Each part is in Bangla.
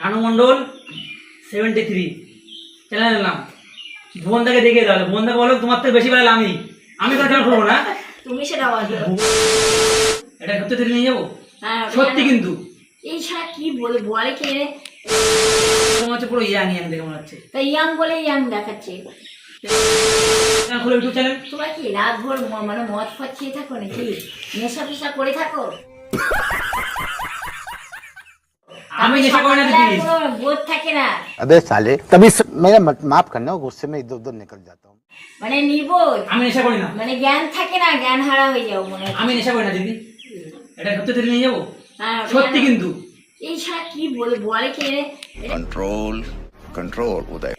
রানু মন্ডল 73 চ্যানেল নাম। ভুবনদাকে দেখে দাও। ভুবনদাকে বলো তোমার থেকে বেশি বেলা আমি তো কেন করবো না। তুমি সেটা বলো। এটা সত্যি থেকে নিয়ে যাবো। হ্যাঁ, সত্যি কিন্তু এই ছাড়া কি বলে কে রে? তোমার হচ্ছে পুরো ইয়াং দেখে মনে হচ্ছে। তা ইয়াং বলে ইয়াং দেখাচ্ছে। খুলে ইউটিউব চ্যানেল। তোমার কি রাত ভোর মানে মদ ফদ খেয়ে থাকো নাকি? নেশা ফেশা করে থাকো? আমি নেশা করি না দিদি। কোনো বোধ থাকে না। अबे साले तभी मेरा माफ करना गुस्से में इधर उधर निकल जाता हूँ। মানে নিবোধ, আমি নেশা করি না। মানে জ্ঞান থাকে না, জ্ঞান হারা হয়ে যাও মনে হয়। আমি নেশা করি না দিদি। এটা সত্যি থেকে নিয়ে যাবো। হ্যাঁ, সত্যি কিন্তু এই ছাড়া কি বলে কে রে? कंट्रोल कंट्रोल उदय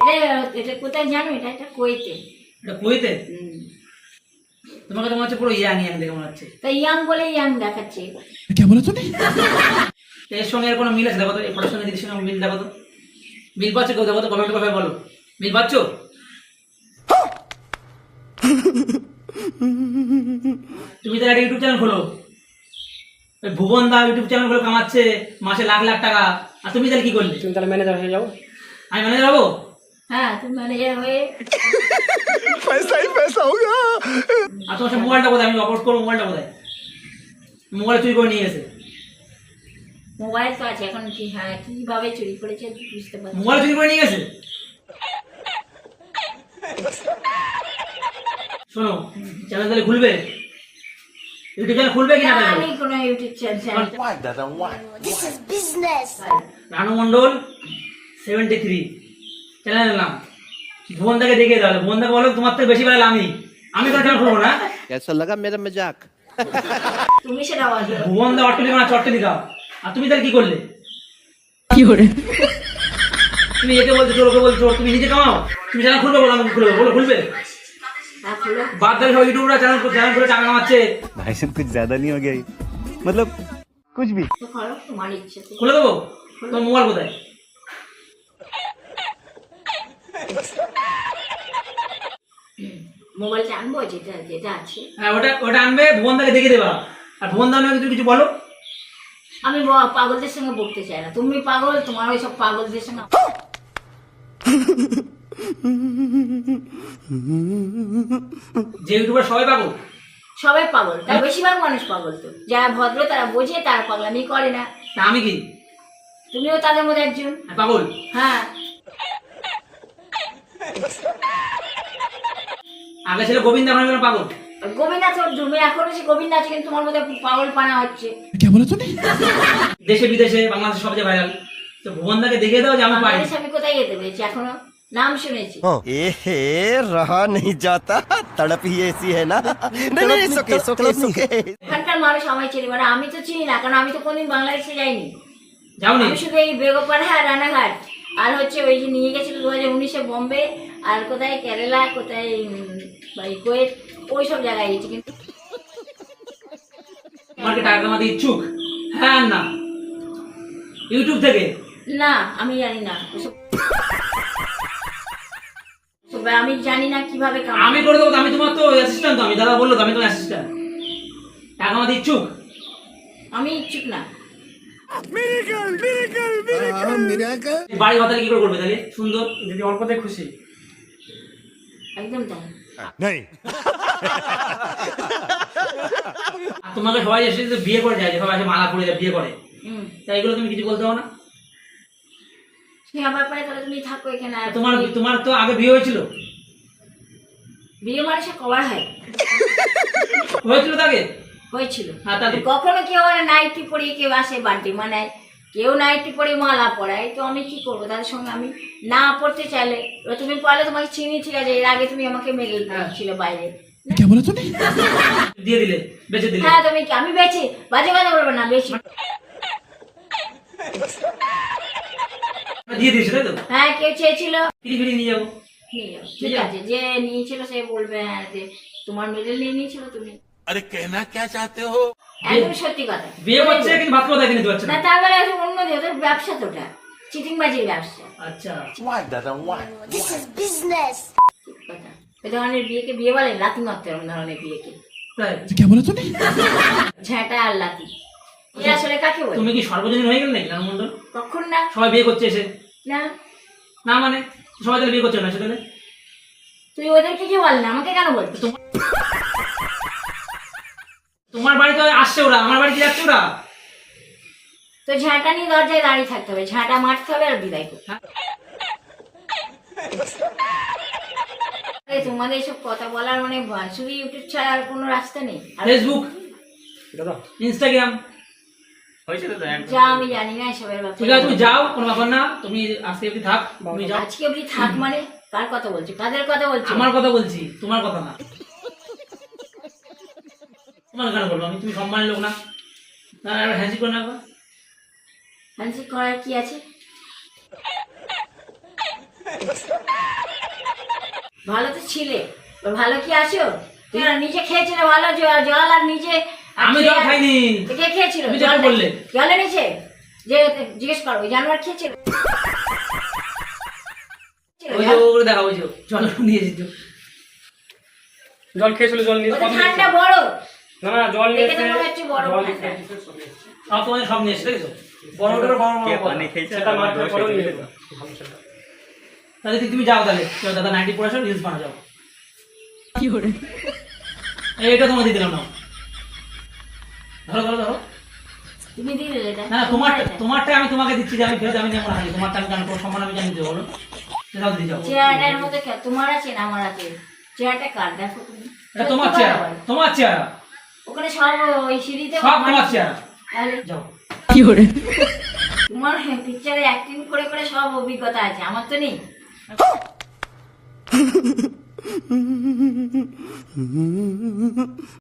এটা কোথায় জানো? এটা কোয়েতে। এটা কুয়েতে। তোমাকে তোমার হচ্ছে পুরো ইয়াং দেখে মনে হচ্ছে। তা ইয়াং বলে ইয়াং দেখাচ্ছে। क्या बोला तूने? এর সঙ্গে এর কোনো মিল আছে দেখো তো। এই ফটোর সঙ্গে দিদির সঙ্গে মিল দেখো তো। মিল পাচ্ছ কেউ? দেখো তো, কমেন্ট করে বলো মিল পাচ্ছ। তুমি তো একটা ইউটিউব চ্যানেল খোলো। ওই ভুবন দা ইউটিউব চ্যানেল গুলো কামাচ্ছে মাসে লাখ লাখ টাকা। আর তুমি তাহলে কি করলে? তুমি তাহলে ম্যানেজার হয়ে যাও। আমি ম্যানেজার হবো? হ্যাঁ, তুমি ম্যানেজার হয়ে पैसा ही पैसा होगा। আর তোমার সাথে মোবাইলটা কোথায়? আমি অপলোড করবো। মোবাইলটা কোথায়? মোবাইল চুরি করে নিয়ে গেছে। মোবাইল তো আছে এখন। কি হ্যাঁ, কিভাবে চুরি করেছে বুঝতে পারছি। মোবাইল চুরি করে নিয়ে গেছে। শোনো, চ্যানেল তাহলে খুলবে? ইউটিউব চ্যানেল খুলবে কিনা? না, আমি কোনো YouTube channel Ranu Mondal 73 channel নাম। ভুবনদাকে দেখে দাও। ভুবনদাকে বলো তোমার থেকে বেশি বেলা আমি তো কেন করবো না। कैसा लगा मेरा मजाक? তুমি সেটা বলো। ভুবনদা অট্টলি বানা চট্টলি দাও। আর তুমি তাহলে কি করলে? তুমি একে বলছো চোর, ওকে বলছো চোর। তুমি নিজে কামাও। তুমি চ্যানেল খুলবে? বলো আমাকে খুলবে। বলো খুলবে। হ্যাঁ, খুলো। বাদ দাও সব ইউটিউবরা চ্যানেল করে টাকা কামাচ্ছে। भाई साहब कुछ ज्यादा नहीं हो गया ये? मतलब कुछ भी। তো করো, তোমার ইচ্ছে। খুলে দেবো। তোমার মোবাইল কোথায়? মোবাইলটা আনবো যেটা যেটা আছে। হ্যাঁ, ওটা আনবে। ভুবনদাকে দেখে দেবা। আর ভুবনদা আমাকে কিছু কিছু বলো। আমি পাগলদের সঙ্গে বকতে চাই না। তুমি পাগল, তোমার ওই সব পাগলদের সঙ্গে। যে ইউটিউবার সবাই পাবো। সবাই পাগল, তার বেশিরভাগ মানুষ পাগল। তো যারা ভদ্র তারা বোঝে, তারা পাগলামি করে না। তা আমি কি? তুমিও তাদের মধ্যে একজন। পাগল? হ্যাঁ, আগে ছিল গোবিন্দ, এখন হলো পাগল। গোবিন্দাথ তুমি এখনো সে গোবিন্দ আছে, কিন্তু তোমার মধ্যে পাগল পানা হচ্ছে। क्या बोला तूने? দেশে বিদেশে বাংলাদেশে সবচেয়ে ভাইরাল। তো ভুবনদাকে দেখে দাও যে আমি পারি। বাংলাদেশে আমি কোথায় যেতে পেরেছি? এখনো নাম শুনেছি। ए रहा नहीं जाता, तड़प ही ऐसी है ना। नहीं नहीं सुके सुके सुके। এখানকার মানুষ আমায় চিনি, মানে আমি তো চিনি না, কারণ আমি তো কোনদিন বাংলাদেশে যাইনি। যাওনি? আমি শুধু এই বেগপাড়া, রানাঘাট, আর হচ্ছে ওই যে নিয়ে গেছিল 2019-এ বোম্বে, আর কোথায় কেরালা, কোথায় কুয়েত, ওই সব জায়গায় গেছি। কিন্তু তোমার কি টাকা কামাতে ইচ্ছুক? হ্যাঁ আর না? ইউটিউব থেকে? না, আমি জানি না ওসব। আমি জানি না কিভাবে কামাবো। আমি করে দেবো তো। আমি তোমার তো অ্যাসিস্ট্যান্ট। তো আমি দাদা বললো তো আমি তোমার অ্যাসিস্ট্যান্ট। টাকা কামাতে ইচ্ছুক? আমি ইচ্ছুক না। বাড়ি ভাতালে কি করে করবে তাহলে? সুন্দর যদি অল্পতে খুশি। একদম তাই। नहीं। আর তোমাকে সবাই এসে যে বিয়ে করে যায়, যে সবাই এসে মালা পরে যায়, বিয়ে করে। তাই এগুলো তুমি কিছু বলতে পারো না? সে আমার পরে তাহলে তুমি থাকো এখানে। আর তোমার তো আগে বিয়ে হয়েছিল। বিয়ে মানে সে কবার হয়? হয়েছিল তাকে? হয়েছিল। হ্যাঁ, তাহলে কখনো কেউ নাইটি পরিয়ে কেউ আসে বাড়িতে, মানে কেউ নাইটি পরে মালা পরায়, তো আমি কি করবো তাদের সঙ্গে? আমি না পড়তে চাইলে এবার তুমি পড়লে তোমাকে চিনি, ঠিক আছে, এর আগে তুমি আমাকে মেরে ছিল বাইরে। क्या बोला तूने? দিয়ে দিলে, বেঁচে দিলে। হ্যাঁ, তুমি কি? আমি বেছি, বাজে কথা বলবে না, বেশি। দিয়ে দিয়েছে তাই তো? হ্যাঁ, কেউ চেয়েছিল ফিরি ফিরি নিয়ে যাবো। নিয়ে যাও। ঠিক আছে, যে নিয়েছিল সে বলবে হ্যাঁ যে তোমার মেডেল নিয়ে নিয়েছিল তুমি। अरे कहना क्या चाहते हो? একদম সত্যি কথা। বিয়ে করছে কিন্তু ভাত খাওয়া কিনে দিতে না, তারপরে আছে অন্য দিয়ে ওদের ব্যবসা, তো ওটা চিটিংবাজির ব্যবসা। আচ্ছা, Why दादा why? ঠিক কথা। ওই ধরনের বিয়েকে বিয়ে বলে? লাথি মারতে হবে ধরনের বিয়েকে। তাই? क्या बोला तूने? ঝ্যাঁটা আর লাথি। এ আসলে কাকে বলে? তুমি কি সর্বজনীন হয়ে গেলে নাকি নানু মন্ডল? কখন না? সবাই বিয়ে করছে এসে? না, না মানে সবাই তাহলে বিয়ে করছে না সেখানে? তুই ওদেরকে কি বল না, আমাকে কেন বলছিস? তোমার বাড়িতে আসছে ওরা, আমার বাড়িতে যাচ্ছে ওরা। তো ঝাঁটা নিয়ে দরজায় দাঁড়িয়ে থাকতে হবে, ঝাঁটা মারতে হবে আর বিদায় করতে হবে। আরে তোমাদের এসব কথা বলার মানে শুধু ইউটিউব ছাড়া আর কোনো রাস্তা নেই? আর ফেসবুক, ইনস্টাগ্রাম, যা আমি জানি না এসবের ঠিক আছে ব্যাপারে। তুমি যাও, কোনো ব্যাপার না, তুমি আজকে অব্দি থাক, তুমি যাও। আজকে অব্দি থাক মানে কার কথা বলছো, কাদের কথা বলছো? আমার কথা বলছি, তোমার কথা না। তোমার কেন বলবো আমি? তুমি সম্মানের লোক না? না হ্যান্সি করে না একবার? হ্যান্ডশেক করার কি আছে? ভালো তো ছিলে, তো ভালো কি আছো? তুমি না নিজে খেয়েছিলে ভালো জল আর নিজে আমি জল খাইনি। তো কে খেয়েছিল? তুমি যেটা বললে। জলে নিচে যে জিজ্ঞেস করো ওই জানোয়ার খেয়েছিল? ওই যে ওগুলো দেখা, ওই যে জল নিয়ে যেত। জল খেয়েছিল, জল নিয়ে ওটা ঠান্ডা বড়, না না জল নিয়ে দেখে তো মনে হচ্ছে বড় জল ঠান্ডা। সব তোমাদের সব নিয়ে এসে দেখেছো? বড় বড় বড় বড় বড়। সেটা মারতে পরেও নিয়ে যেত। তাহলে তুমি যাও, তাহলে চলো দাদা 90 পড়াশো রিলস বানা যাও। কি করে এইটা তোমার দিয়ে দিলাম না, ধরো ধরো ধরো। তুমি দিলে এটা? না তোমারটা আমি তোমাকে দিচ্ছি, যে আমি ফেরত আমি নেবো না। তোমারটা আমি জানি, তোমার সম্মান আমি জানি, দেবো বলো। যাও দিয়ে যাও। চেয়ারটার মধ্যে তোমার আছে না আমার আছে? চেয়ারটা কার দেখো তুমি? এটা তোমার চেয়ার, তোমার চেয়ার, ওখানে সব ওই সিঁড়িতে সব তোমার চেয়ার। তাহলে যাও। তোমার পিকচারে অ্যাক্টিং করে করে সব অভিজ্ঞতা আছে, আমার তো নেই।